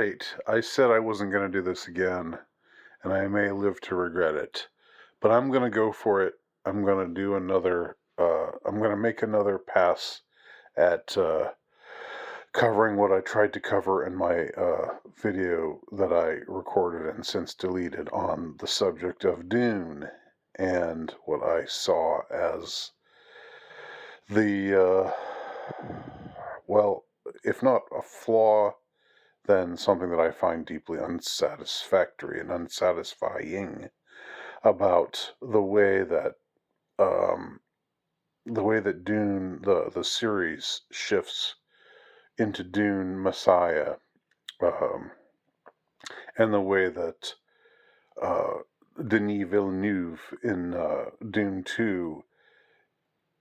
right. I said I wasn't going to do this again, and I may live to regret it. But I'm going to go for it. I'm going to do another, I'm going to make another pass at covering what I tried to cover in my video that I recorded and since deleted on the subject of Dune and what I saw as the, well, if not a flaw, then something that I find deeply unsatisfactory and unsatisfying about um, the way that Dune, the series, shifts into Dune Messiah, um, and the way that uh, Denis Villeneuve in Dune 2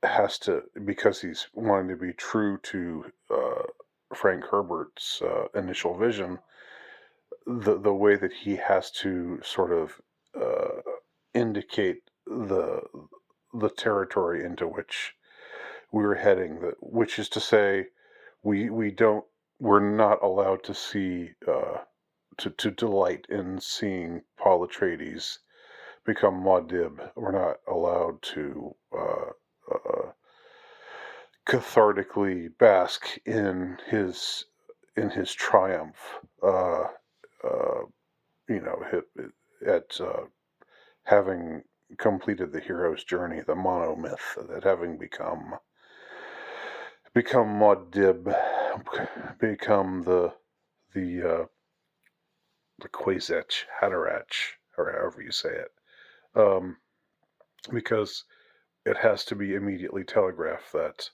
has to, because he's wanting to be true to Frank Herbert's initial vision, the way that he has to sort of uh, indicate the territory into which we're heading, which is to say, we don't we're not allowed to see to delight in seeing Paul Atreides become Muad'Dib. We're not allowed to cathartically bask in his triumph. Uh, you know, at having completed the hero's journey, the monomyth, that having become Muad'Dib, become the the Kwisatz Haderach, or however you say it, um, because it has to be immediately telegraphed that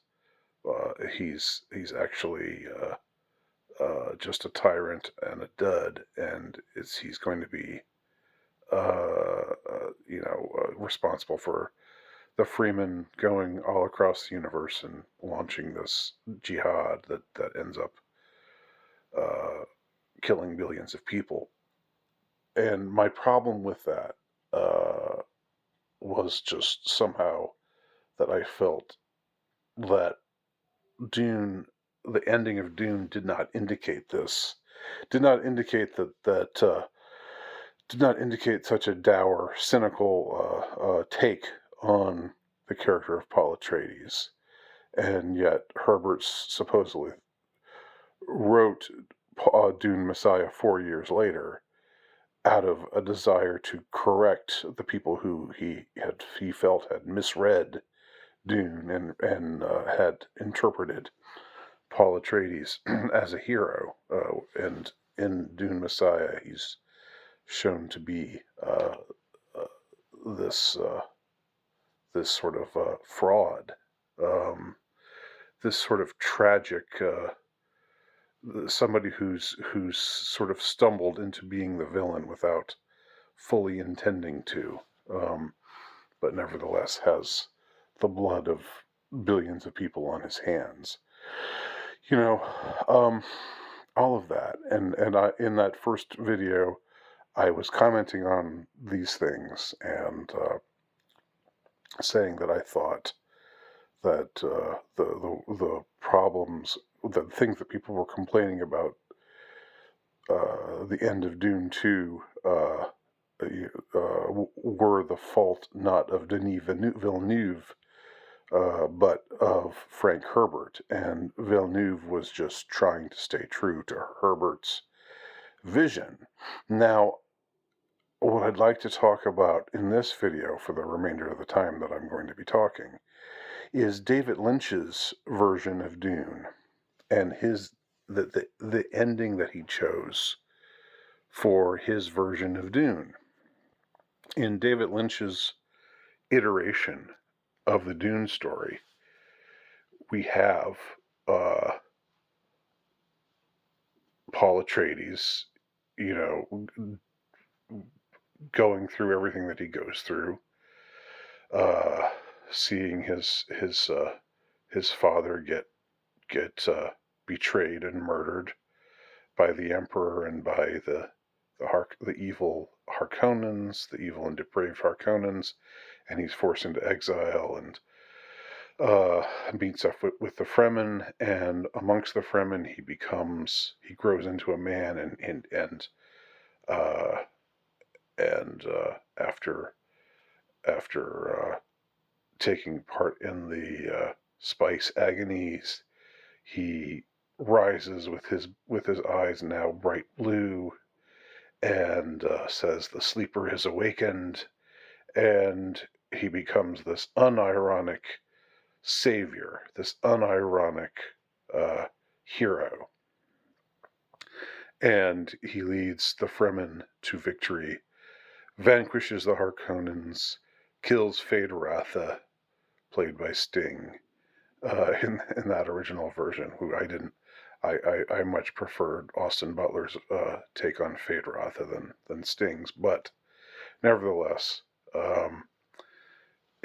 he's actually just a tyrant and a dud, and he's going to be responsible for the Freeman going all across the universe and launching this jihad that ends up uh, killing billions of people. And my problem with that uh, was just somehow that I felt that Dune, the ending of Dune, did not indicate this, did not indicate did not indicate such a dour, cynical take on the character of Paul Atreides. And yet Herbert supposedly wrote Dune Messiah 4 years later out of a desire to correct the people who he felt had misread Dune and had interpreted Paul Atreides as a hero. And in Dune Messiah, he's shown to be uh, this this sort of fraud, um, this sort of tragic somebody who's sort of stumbled into being the villain without fully intending to, but nevertheless has the blood of billions of people on his hands. You know, um, all of that, and I, in that first video, I was commenting on these things and saying that I thought that the problems, the things that people were complaining about the end of Dune 2 were the fault not of Denis Villeneuve, but of Frank Herbert. And Villeneuve was just trying to stay true to Herbert's vision. Now, what I'd like to talk about in this video for the remainder of the time that I'm going to be talking is David Lynch's version of Dune and the ending that he chose for his version of Dune. In David Lynch's iteration of the Dune story, we have uh, Paul Atreides, you know, going through everything that he goes through, uh, seeing his father get betrayed and murdered by the Emperor and by the evil Harkonnens, the evil and depraved Harkonnens, and he's forced into exile. And meets up with the Fremen, and amongst the Fremen, he grows into a man, uh, after taking part in the spice agonies, he rises with his eyes now bright blue, and says, "The sleeper is awakened," and he becomes this unironic savior, this unironic uh, hero, and he leads the Fremen to victory, vanquishes the Harkonnens, kills Feyd-Rautha, played by Sting, in that original version. Who I didn't, I much preferred Austin Butler's take on Feyd-Rautha than Sting's, but nevertheless,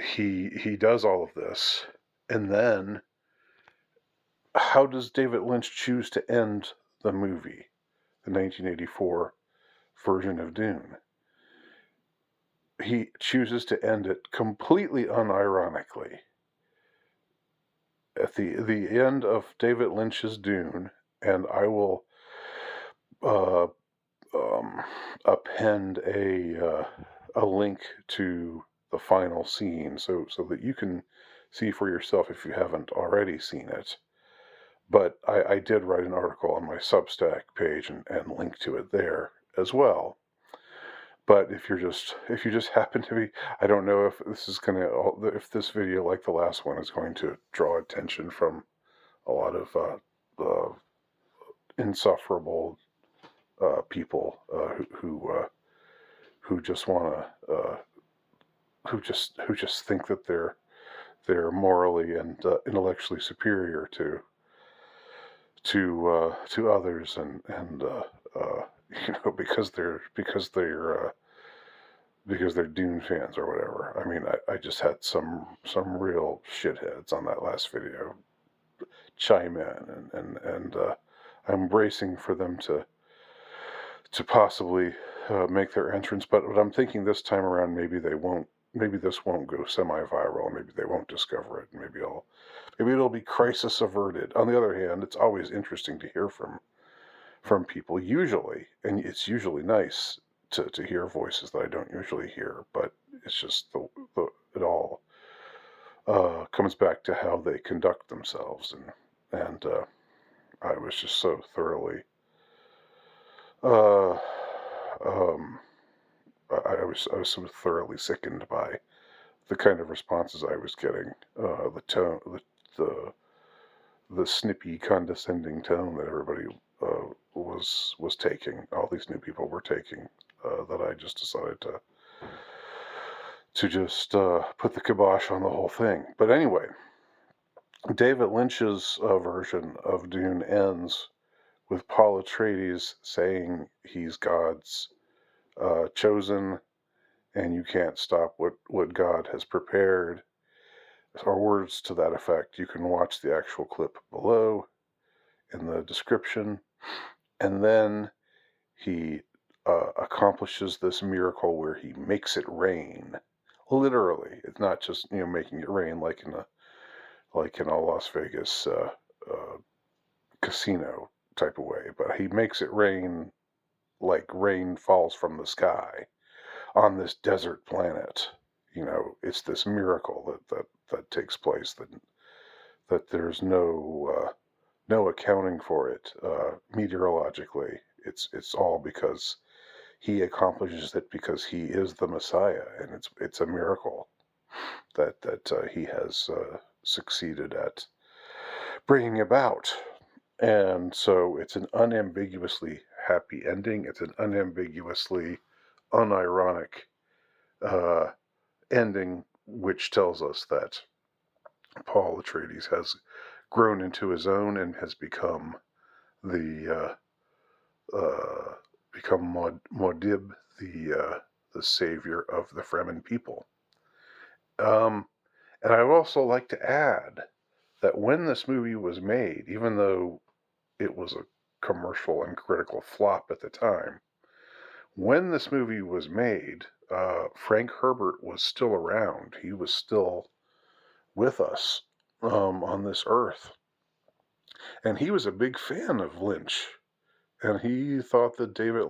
he does all of this, and then how does David Lynch choose to end the movie, the 1984 version of Dune? He chooses to end it completely unironically. At the end of David Lynch's Dune, and I will uh, append a link to the final scene so that you can see for yourself if you haven't already seen it. But I did write an article on my Substack page and link to it there as well. But if you just happen to be, I don't know if if this video, like the last one, is going to draw attention from a lot of insufferable people who just want to who just think that they're morally and intellectually superior to others, and because they're Dune fans or whatever. I mean, I just had some real shitheads on that last video chime in, and I'm bracing for them to possibly make their entrance. But I'm thinking this time around, maybe they won't. Maybe this won't go semi-viral. Maybe they won't discover it. Maybe it'll be crisis averted. On the other hand, it's always interesting to hear from people, usually, and it's usually nice to hear voices that I don't usually hear. But it's just it all comes back to how they conduct themselves, and I was just so thoroughly. Uh, um, I was so thoroughly sickened by the kind of responses I was getting, the tone, the the snippy, condescending tone that everybody was taking. All these new people were taking, that I just decided to just put the kibosh on the whole thing. But anyway, David Lynch's version of Dune ends with Paul Atreides saying he's God's chosen, and you can't stop what God has prepared, or words to that effect. You can watch the actual clip below in the description. And then he accomplishes this miracle where he makes it rain. Literally, it's not just making it rain like in a Las Vegas casino type of way, but he makes it rain like rain falls from the sky on this desert planet. It's this miracle that takes place, that there's no accounting for it meteorologically. It's all because he accomplishes it, because he is the Messiah, and it's a miracle that he has succeeded at bringing about. And so it's an unambiguously happy ending. It's an unambiguously unironic uh, ending, which tells us that Paul Atreides has grown into his own and has become Modib, the savior of the Fremen people. And I would also like to add that when this movie was made, even though it was a commercial and critical flop at the time, when this movie was made, Frank Herbert was still around. He was still with us. on this earth. And he was a big fan of Lynch. And he thought that David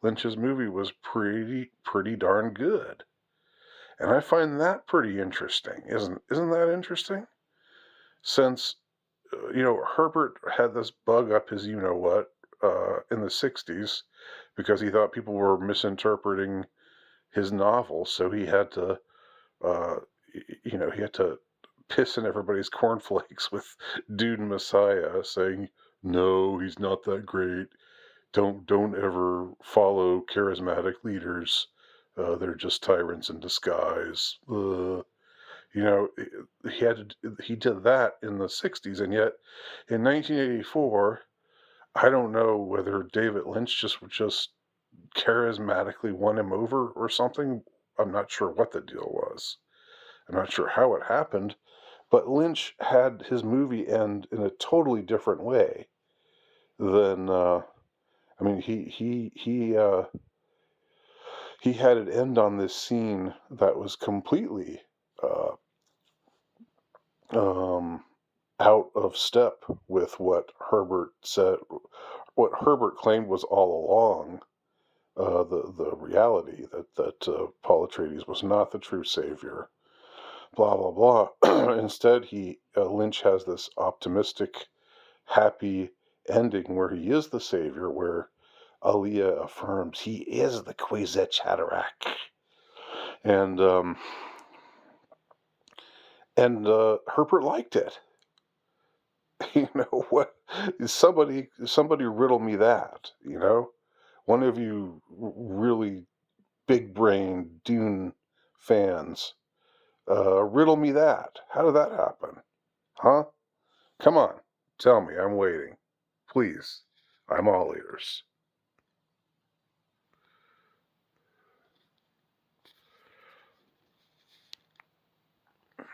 Lynch's movie was pretty darn good. And I find that pretty interesting. Isn't that interesting? Since Herbert had this bug up his you know what in the 60s because he thought people were misinterpreting his novel, so he had to uh, he had to piss in everybody's cornflakes with Dune Messiah, saying, "No, he's not that great. Don't ever follow charismatic leaders. They're just tyrants in disguise." He did that in the 60s, and yet in 1984, I don't know whether David Lynch just charismatically won him over or something. I'm not sure what the deal was. I'm not sure how it happened, but Lynch had his movie end in a totally different way than I mean he had it end on this scene that was completely uh, um, out of step with what Herbert claimed was all along the reality that Paul Atreides was not the true savior. Blah blah blah. Instead, he Lynch has this optimistic, happy ending where he is the savior, where Aaliyah affirms he is the Kwisatz Haderach, and Herbert liked it. What? Somebody riddle me that. One of you really big brain Dune fans, riddle me that. How did that happen? Huh? Come on, tell me. I'm waiting. Please, I'm all ears.